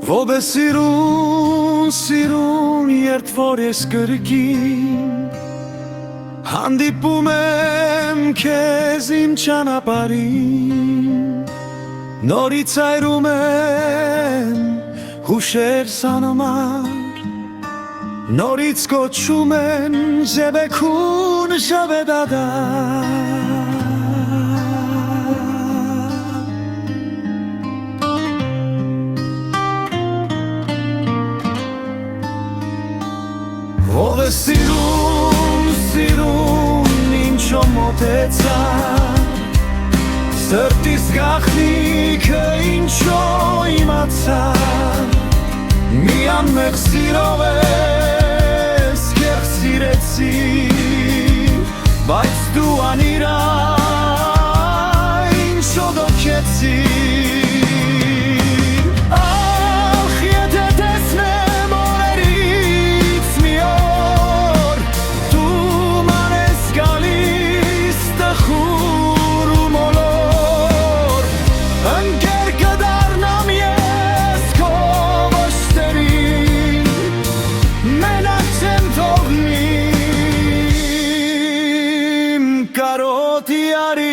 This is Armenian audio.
Ով է սիրուն, սիրուն, երբ որ ես կրկին հանդիպում եմ քեզ իմ ճանապարհին, նորից այրում եմ հուշեր սանմար, նորից կոչում են ժեբեքուն ժաբեդադար։ Ով է սիրուն, սիրուն, ինչո մոտեցա, սրտիս գաղտնիքը ինչո իմացա, մի անմեղ սիրով ես քեզ սիրեցի, բայց դու անիրա ինչո դոքեցի։ Կարոտի արի